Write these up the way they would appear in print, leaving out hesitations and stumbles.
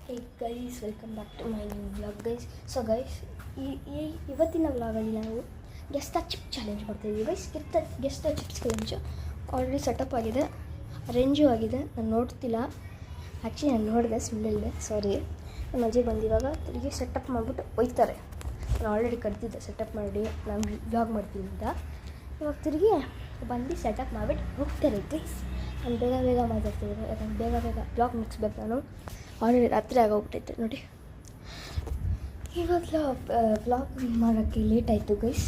Hey guys, welcome back to my new vlog guys. So guys, ಇವತ್ತಿನ ವ್ಲಾಗಲ್ಲಿ ನಾವು guest chip challenge ಮಾಡ್ತಾಯಿದ್ದೀವಿ guys. Guest chips challenge already setup ಆಗಿದೆ, arrange ಆಗಿದೆ. ನಾನು ನೋಡ್ತಿಲ್ಲ, ಆ್ಯಕ್ಚುಲಿ ನಾನು ನೋಡಿದೆ, ಸುಳ್ಳಿದೆ, ಸಾರಿ. ನಮ್ಮ ಅಜ್ಜಿ ಬಂದಿವಾಗ ತಿರುಗಿ ಸೆಟಪ್ ಮಾಡಿಬಿಟ್ಟು ಒಯ್ತಾರೆ. ನಾನು ಆಲ್ರೆಡಿ ಕರೆದಿದ್ದೆ ಸೆಟಪ್ ಮಾಡಿ ನಾನು ವ್ಲಾಗ್ ಮಾಡ್ತೀನಿ ಅಂತ. ಇವಾಗ ತಿರುಗಿ ಬಂದು ಸೆಟಪ್ ಮಾಡಿಬಿಟ್ಟು ಹೋಗ್ತಾರೆ ಗೈಸ್. ನಾನು ಬೇಗ ಮಾತಾಡ್ತಿದ್ದೀನಿ, ಯಾಕಂದ್ರೆ ಬೇಗ ವ್ಲಾಗ್ ಮುಗಿಸ್ಬೇಕು. ನಾನು ಆಲ್ರೆಡಿ ರಾತ್ರಿ ಆಗೋಗ್ಬಿಟ್ಟೈತೆ ನೋಡಿ. ಇವಾಗ ವ್ಲಾಗ್ ಮಾಡೋಕ್ಕೆ ಲೇಟ್ ಆಯಿತು ಗೈಸ್.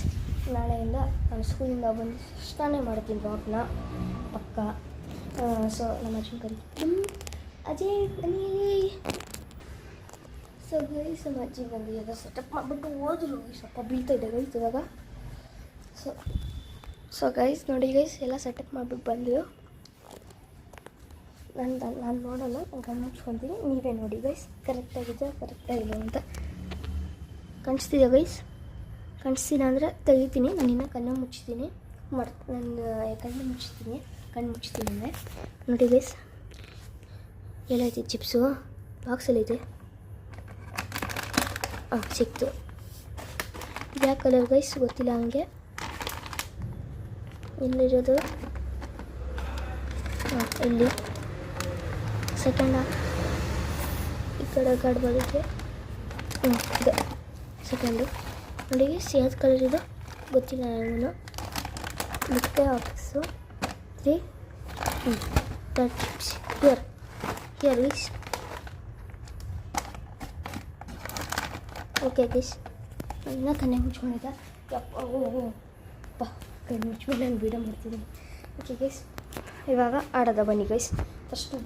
ನಾಳೆಯಿಂದ ನಾನು ಸ್ಕೂಲಿಂದ ಬಂದು ಸ್ನಾನ ಮಾಡ್ತೀನಿ ವ್ಲಾಗ್ನ ಪಕ್ಕ. ಸೊ ನಮ್ಮ ಅಜ್ಜನ ಕರಿತೀನಿ, ಅಜಯ್ ಬನ್ನಿ. ಸೊ ಗೈಸ್, ನಮ್ಮ ಅಜ್ಜಿ ಬಂದು ಇವಾಗ ಸೆಟಪ್ ಮಾಡಿಬಿಟ್ಟು ಹೋದ್ರು. ಸ್ವಲ್ಪ ಬೀಳ್ತಾಯಿದೆ ಗೈಸ್ ಇವಾಗ. ಸೊ ಗೈಸ್ ನೋಡಿ ಗೈಸ್, ಎಲ್ಲ ಸೆಟಪ್ ಮಾಡಿಬಿಟ್ಟು ಬಂದರು. ನಾನು ನೋಡೋಲ್ಲ, ನಾನು ಕಣ್ಣು ಮುಚ್ಕೊತೀನಿ, ನೀವೇ ನೋಡಿ ಗೈಸ್. ಕರೆಕ್ಟಾಗಿದೆ ಕರೆಕ್ಟಾಗಿಲ್ಲ ಅಂತ ಕಾಣಿಸ್ತಿದೆ ಗೈಸ್. ಕಾಣಿಸ್ತಿಲ್ಲ ಅಂದರೆ ತೆಗಿತೀನಿ. ನಾನು ಇನ್ನೂ ಕಣ್ಣು ಮುಚ್ತೀನಿ, ಕಣ್ಣು ಮುಚ್ತೀನಿ ಅಂದರೆ ನೋಡಿ ಗೈಸ್. ಎಲ್ಲೈತೆ ಚಿಪ್ಸು? ಬಾಕ್ಸಲ್ಲಿದೆ. ಸಿಕ್ತು. ಯಾವ ಕಲರ್ ಗೈಸ್ ಗೊತ್ತಿಲ್ಲ ಹಂಗೆ. ಎಲ್ಲಿರೋದು? ಇಲ್ಲಿ ಸೆಕೆಂಡ ಈ ಕಡೆ ಕಾರ್ಡ್ ಬರುತ್ತೆ. ಇದೆ ಸೆಕೆಂಡು ನೋಡಿ. ಯಾವ್ದು ಕಲರ್ ಇದೆ ಗೊತ್ತಿಲ್ಲ ನನಗೂ. ಮತ್ತೆ office 3 chips here is okay guys. ಇನ್ನೂ ಕಣ್ಣೆ ಮುಚ್ಕೊಂಡಿದ್ದೆ. ಯಪ್ಪ ಕಣ್ಣು ಮುಚ್ಚಿಬಿಟ್ಟು ನಾನು ವೀಡಿಯೋ ಮಾಡ್ತಿದ್ದೀನಿ. ಓಕೆ ಗೈಸ್, ಇವಾಗ ಆಡೋದ ಬನ್ನಿ ಗೈಸ್. ಫಸ್ಟು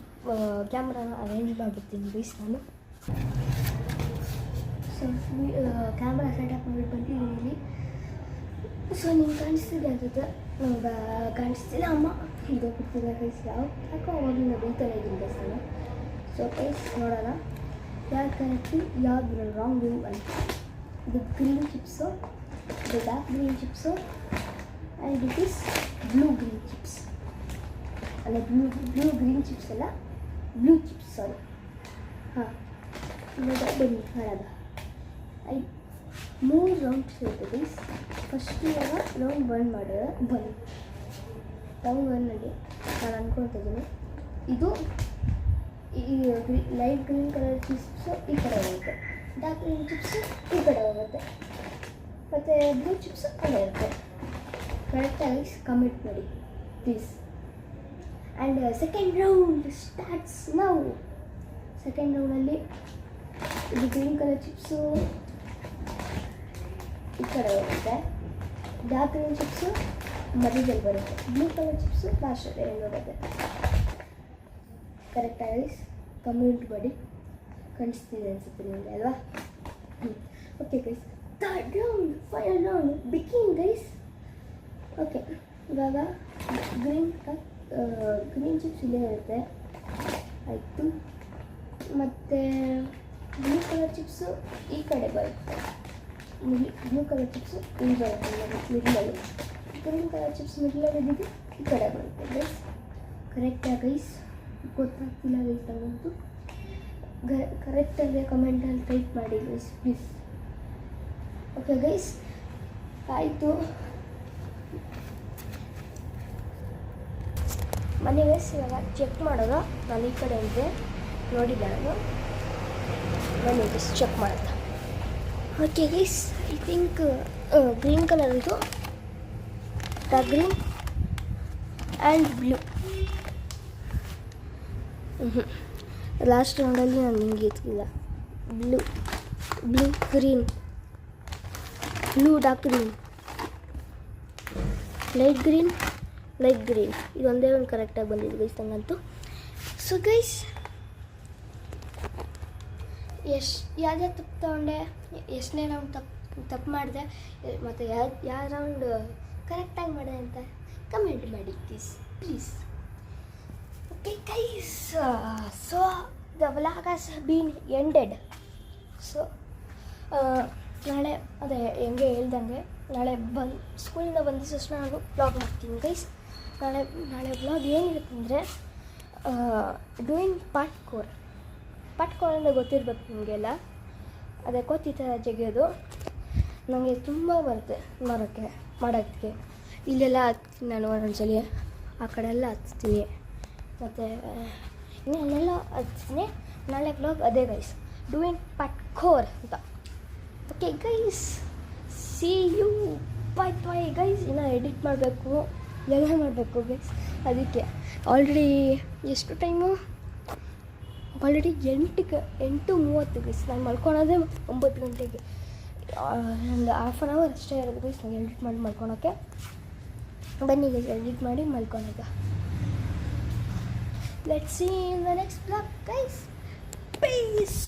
ಕ್ಯಾಮ್ರಾನ ಅರೇಂಜ್ ಮಾಡಿಬಿಡ್ತೀನಿ ಗೈಸ್ ನಾನು. ಸೊ ಕ್ಯಾಮ್ರಾ ಸೆಟಪ್ ಮಾಡಿಬಿಟ್ಟು ಬಂದಿದ್ದೀನಿ ಇಲ್ಲಿ. ಸೊ ನಿಮ್ಗೆ ಕಾಣಿಸ್ತಿದೆ ಅನ್ಸುತ್ತೆ, ನಮ್ಗೆ ಕಾಣಿಸ್ತಿಲ್ಲ. ಅಮ್ಮ ಇದು ಕೊಡ್ತಿದ್ದೆ ಗೈಸ್. ಯಾಕೋ ಅವಾಗಿಂದ ಬೈತಾನೆ ಇದ್ದೀನಿ ಗೈಸ್ ನಾನು. ಸೊ ಗೈಸ್ ನೋಡೋಣ ಯಾರು ಕರೆಕ್ಟು ಯಾವ್ದು ರಾಂಗ್ ವ್ಯೂ ಅಂತ. ಇದು ಗ್ರೀನ್ ಚಿಪ್ಸು, ಇದು dark green chips, and it is blue green chips. ಅಲ್ಲ, ಬ್ಲೂ ಗ್ರೀನ್ ಚಿಪ್ಸ್ ಅಲ್ಲ, ಬ್ಲೂ ಚಿಪ್ಸ್, ಸಾರಿ. ಇವಾಗ ಬನ್ನಿ ಮಾಡೋದ. 3 ರೌಂಡ್ಸ್ ಇರುತ್ತೆ ಗೈಸ್. ಫಸ್ಟ್ ಇವಾಗ ರೌಂಡ್ 1 ಮಾಡಿದ್ರೆ ಬನ್ನಿ. ರೌಂಡ್ 1ನಲ್ಲಿ ನಾನು ಅಂದ್ಕೊಳ್ತಿದ್ದೀನಿ, ಇದು ಈ ಲೈಟ್ ಗ್ರೀನ್ ಕಲರ್ ಚಿಪ್ಸು ಈ ಕಡೆ ಹೋಗುತ್ತೆ, ಡಾರ್ಕ್ ಗ್ರೀನ್ ಚಿಪ್ಸು ಈ ಕಡೆ ಹೋಗುತ್ತೆ, ಮತ್ತು ಬ್ಲೂ ಚಿಪ್ಸು ಅಲ್ಲೇ ಇರುತ್ತೆ. ಕರೆಕ್ಟಾಗಿ ಕಮೆಂಟ್ ಮಾಡಿ please. And second round starts now. Second ರೌಂಡಲ್ಲಿ ಇದು ಗ್ರೀನ್ ಕಲರ್ ಚಿಪ್ಸು ಈ ಕಡೆ ಬರುತ್ತೆ, ಡಾರ್ಕ್ ಗ್ರೀನ್ ಚಿಪ್ಸು ಮಧ್ಯದಲ್ಲಿ ಬರುತ್ತೆ, ಬ್ಲೂ ಕಲರ್ ಚಿಪ್ಸು ಲಾಸ್ಟಲ್ಲಿ ಬರುತ್ತೆ. ಕರೆಕ್ಟಾಗಿ ಕಮೆಂಟ್ ಮಾಡಿ. ಕಾಣಿಸ್ತಿದೆ ಅನಿಸುತ್ತೆ ನಿಮಗೆ ಅಲ್ವಾ? Okay guys, third round, final round begin guys. Okay, ಇವಾಗ ಗ್ರೀನ್ ಚಿಪ್ಸ್ ಇಲ್ಲೇ ಇರುತ್ತೆ, ಆಯಿತು. ಮತ್ತು ಬ್ಲೂ ಕಲರ್ ಚಿಪ್ಸು ಈ ಕಡೆ ಬರುತ್ತೆ, ಬ್ಲೂ ಕಲರ್ ಚಿಪ್ಸು ಇಲ್ಲಿ ಬರುತ್ತೆ ಮಿಡ್ಲಲ್ಲಿ, ಗ್ರೀನ್ ಕಲರ್ ಚಿಪ್ಸ್ ಮಿಡ್ಲಲ್ಲಿ ಇದ್ದಿದ್ದು ಈ ಕಡೆ ಬರುತ್ತೆ ಗೈಸ್. ಕರೆಕ್ಟಾಗಿ ಗೈಸ್? ಗೊತ್ತಾಗ್ತಿಲ್ಲ ಗೈಸ್ ನನಗಂತೂ. ಕರೆಕ್ಟಾಗಿ ಕಮೆಂಟಲ್ಲಿ ಟೈಪ್ ಮಾಡಿ ಗೈಸ್ ಪ್ಲೀಸ್. ಓಕೆ ಗೈಸ್, ಆಯಿತು. ಮನೆ ಗೈಸ್ ಇವಾಗ ಚೆಕ್ ಮಾಡೋದು. ನಾನು ಈ ಕಡೆ ಇದ್ದೆ, ನೋಡಿದ್ದೆ ನಾನು. ಬನ್ನಿ ಗೈಸ್ ಚೆಕ್ ಮಾಡೋದು. Okay guys, I think green colour ಇದು, dark green and blue. Last ರೌಂಡಲ್ಲಿ ನಾನು ನಿಮಗೆ ಇತ್ತಿಲ್ಲ. Blue green, blue dark green, light green ಇದೊಂದೇ ಒಂದು ಕರೆಕ್ಟಾಗಿ ಬಂದಿದೆ ಗೈಸ್ ನಂಗಂತೂ. ಸೊ ಗೈಸ್, ಯಾವ್ದು ತಪ್ಪು ತೊಗೊಂಡೆ, ಎಷ್ಟನೇ ರೌಂಡ್ ತಪ್ಪು ಮಾಡಿದೆ, ಮತ್ತು ಯಾವ ರೌಂಡ್ ಕರೆಕ್ಟಾಗಿ ಮಾಡಿದೆ ಅಂತ ಕಮೆಂಟ್ ಮಾಡಿ please. Okay guys, so the vlog has been ended. So ನಾಳೆ ಅದೇ ಹೆಂಗೆ ಹೇಳ್ದಂಗೆ ನಾಳೆ ಸ್ಕೂಲಿಂದ ಬಂದ ತಕ್ಷಣ ನಾನು ವ್ಲಾಗ್ ಮಾಡ್ತೀನಿ ಗೈಸ್. ನಾಳೆ ವ್ಲಾಗ್ ಏನಿರುತ್ತೆ ಅಂದರೆ ಡೂಯಿಂಗ್ ಪಾರ್ಟ್ ಪಟ್ಕೋರ್ ಅಂದರೆ ಗೊತ್ತಿರ್ಬೇಕು ನಿಮಗೆಲ್ಲ. ಅದೇ ಈ ಥರ ಜಗಿಯೋದು ನನಗೆ ತುಂಬ ಬರುತ್ತೆ ಮಾಡೋಕ್ಕೆ. ಇಲ್ಲೆಲ್ಲ ಹತ್ತೀನಿ ನಾನು ಒಂದೊಂದ್ಸಲಿ, ಆ ಕಡೆ ಎಲ್ಲ ಹತ್ತೀನಿ, ಮತ್ತು ಇನ್ನು ಅಲ್ಲೆಲ್ಲ ಹತ್ತೀನಿ. ನಾಳೆ ವ್ಲಾಗ್ ಅದೇ ಗೈಸ್, ಡೂಯಿಂಗ್ ಪಟ್ಕೋರ್ ಅಂತ. Okay guys, see you, bye guys. ಇನ್ನು ಎಡಿಟ್ ಮಾಡಬೇಕು, ಎಲ್ಲ ಮಾಡಬೇಕು ಗೈಸ್. ಅದಕ್ಕೆ ಆಲ್ರೆಡಿ ಎಷ್ಟು ಟೈಮು, ಆಲ್ರೆಡಿ 8:30 ಗೈಸ್. ನಾನು ಮಲ್ಕೊಳೋದೇ 9 ಗಂಟೆಗೆ. ಒಂದು ಹಾಫ್ ಆನ್ ಅವರ್ ಅಷ್ಟೇ ಇರೋದು ಗೈಸ್ ನಾನು ಎಡಿಟ್ ಮಾಡಿ ಮಲ್ಕೊಳೋಕ್ಕೆ. ಬನ್ನಿ ಗೈಸ್, ಎಡಿಟ್ ಮಾಡಿ ಮಲ್ಕೊಳೋದು. Let's see in the next blog guys. Piece.